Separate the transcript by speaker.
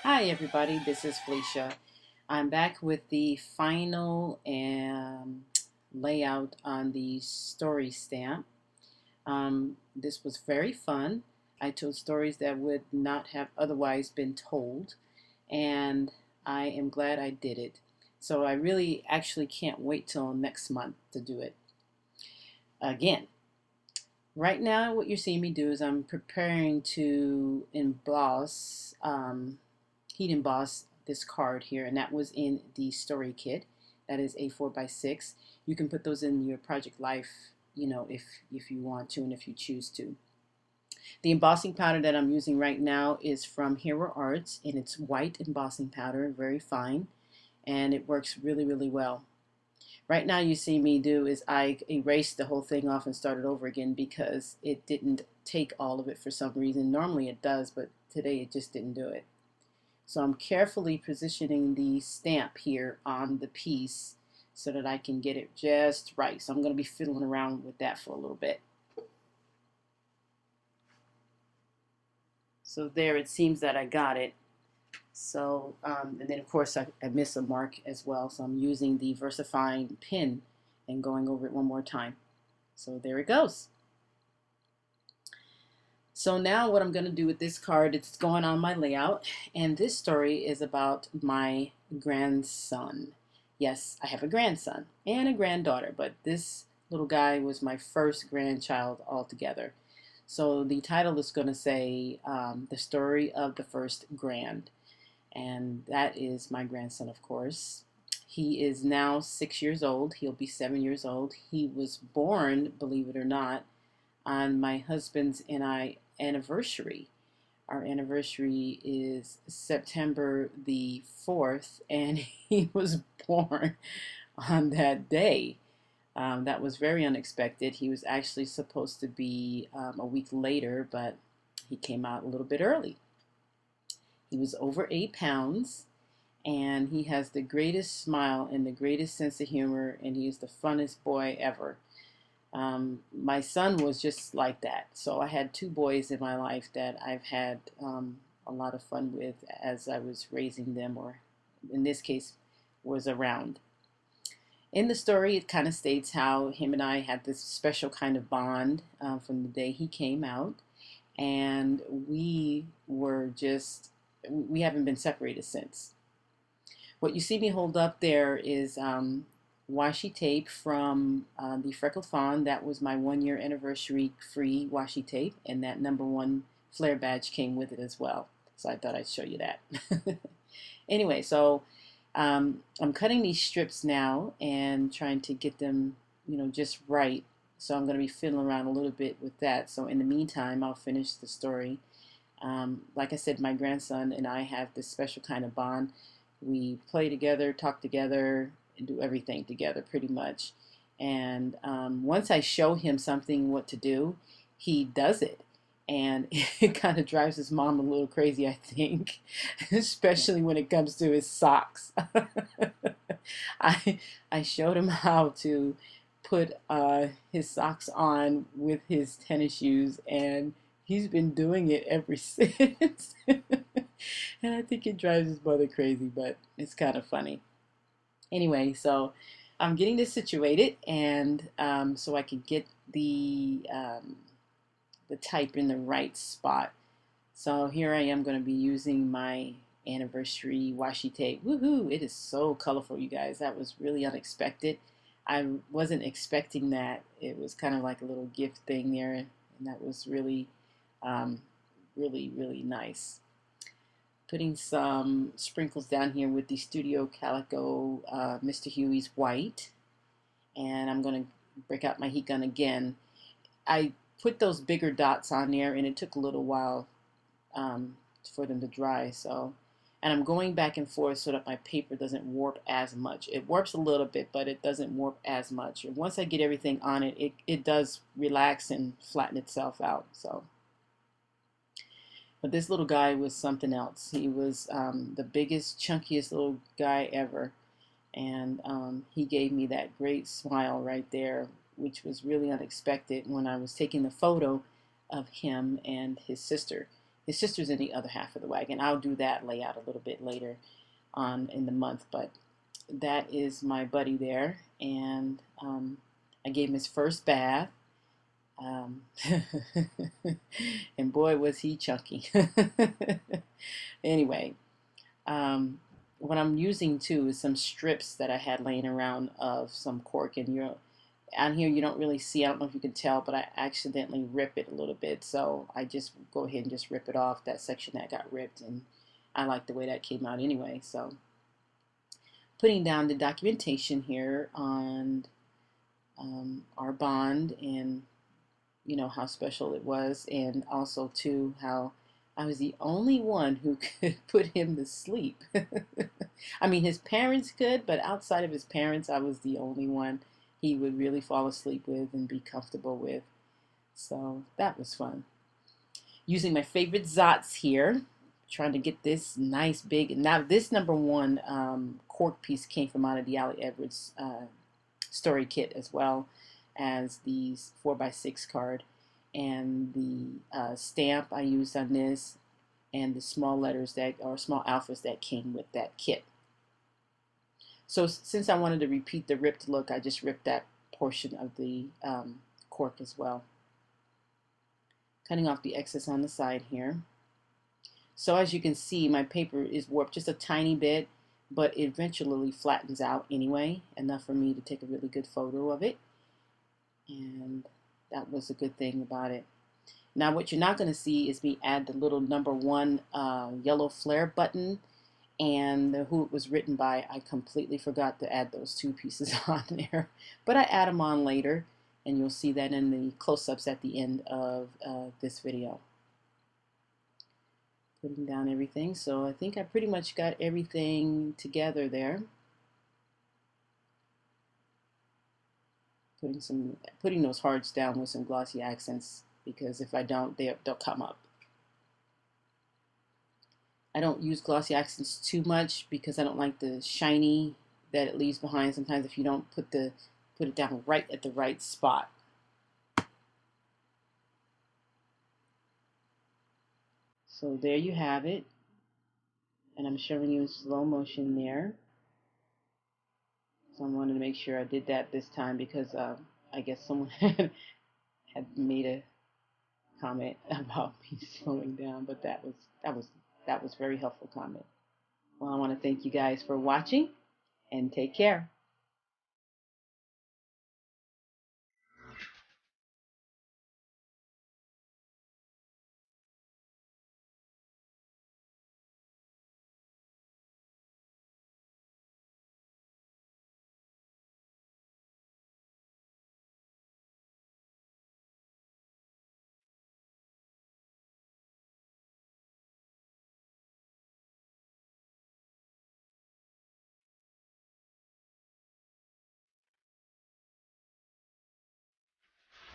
Speaker 1: Hi, everybody. This is Felicia. I'm back with the final layout on the story stamp. This was very fun. I told stories that would not have otherwise been told, and I am glad I did it. So I really actually can't wait till next month to do it again. Right now, what you're seeing me do is I'm preparing to heat emboss this card here, and that was in the story kit. That is a 4x6. You can put those in your Project Life, if you want to and if you choose to. The embossing powder that I'm using right now is from Hero Arts, and it's white embossing powder, very fine, and it works really, really well. Right now you see me do is I erased the whole thing off and started over again because it didn't take all of it for some reason. Normally it does, but today it just didn't do it. So I'm carefully positioning the stamp here on the piece so that I can get it just right. So I'm going to be fiddling around with that for a little bit. So there it seems that I got it. So, and then of course I missed a mark as well. So I'm using the VersaFine pen and going over it one more time. So there it goes. So now what I'm going to do with this card, it's going on my layout, and this story is about my grandson. Yes, I have a grandson and a granddaughter, but this little guy was my first grandchild altogether. So the title is going to say The Story of the First Grand, and that is my grandson, of course. He is now 6 years old. He'll be 7 years old. He was born, believe it or not, on my husband's and I anniversary. Our anniversary is September the 4th, and he was born on that day. That was very unexpected. He was actually supposed to be a week later, but he came out a little bit early. He was over 8 pounds, and he has the greatest smile and the greatest sense of humor, and he's the funnest boy ever. My son was just like that. So I had two boys in my life that I've had a lot of fun with as I was raising them, or in this case, was around. In the story, it kind of states how him and I had this special kind of bond from the day he came out, and we haven't been separated since. What you see me hold up there is washi tape from the Freckled Fawn. That was my 1 year anniversary free washi tape, and that #1 flare badge came with it as well. So I thought I'd show you that. Anyway, so I'm cutting these strips now and trying to get them, just right. So I'm going to be fiddling around a little bit with that. So in the meantime, I'll finish the story. Like I said, my grandson and I have this special kind of bond. We play together, talk together, and do everything together pretty much. And once I show him something what to do, he does it. And it kind of drives his mom a little crazy, I think, especially when it comes to his socks. I, I showed him how to put his socks on with his tennis shoes, and he's been doing it ever since. And I think it drives his mother crazy, but it's kind of funny. Anyway, so I'm getting this situated, and so I can get the type in the right spot. So here I am going to be using my anniversary washi tape. Woohoo! It is so colorful, you guys. That was really unexpected. I wasn't expecting that. It was kind of like a little gift thing there, and that was really, really nice. Putting some sprinkles down here with the Studio Calico Mr. Huey's white, and I'm going to break out my heat gun again. I put those bigger dots on there, and it took a little while for them to dry. So, and I'm going back and forth so that my paper doesn't warp as much. It warps a little bit, but it doesn't warp as much. And once I get everything on it, it does relax and flatten itself out. So, but this little guy was something else. He was the biggest, chunkiest little guy ever. And he gave me that great smile right there, which was really unexpected when I was taking the photo of him and his sister. His sister's in the other half of the wagon. I'll do that layout a little bit later on in the month, but that is my buddy there. And I gave him his first bath. Um, and boy, was he chunky. Anyway, what I'm using too is some strips that I had laying around of some cork, and you're on here you don't really see, I don't know if you can tell, but I accidentally rip it a little bit, so I just go ahead and just rip it off, that section that got ripped, and I like the way that came out anyway. So putting down the documentation here on our bond, and you know how special it was, and also too how I was the only one who could put him to sleep. I mean, his parents could, but outside of his parents, I was the only one he would really fall asleep with and be comfortable with. So that was fun. Using my favorite Zots here, trying to get this nice big. Now this number one cork piece came from out of the Ali Edwards story kit, as well as these 4x6 card, and the stamp I used on this, and the small letters that, or small alphas that came with that kit. So since I wanted to repeat the ripped look, I just ripped that portion of the cork as well. Cutting off the excess on the side here. So as you can see, my paper is warped just a tiny bit, but it eventually flattens out anyway, enough for me to take a really good photo of it. And that was a good thing about it. Now what you're not going to see is me add the little number one yellow flare button and who it was written by. I completely forgot to add those two pieces on there, but I add them on later, and you'll see that in the close-ups at the end of this video. Putting down everything, so I think I pretty much got everything together there. Putting those hearts down with some glossy accents, because if I don't, they'll come up. I don't use glossy accents too much because I don't like the shiny that it leaves behind sometimes if you don't put it down right at the right spot. So there you have it, and I'm showing you in slow motion there. So I wanted to make sure I did that this time because I guess someone had made a comment about me slowing down, but that was very helpful comment. Well, I want to thank you guys for watching, and take care.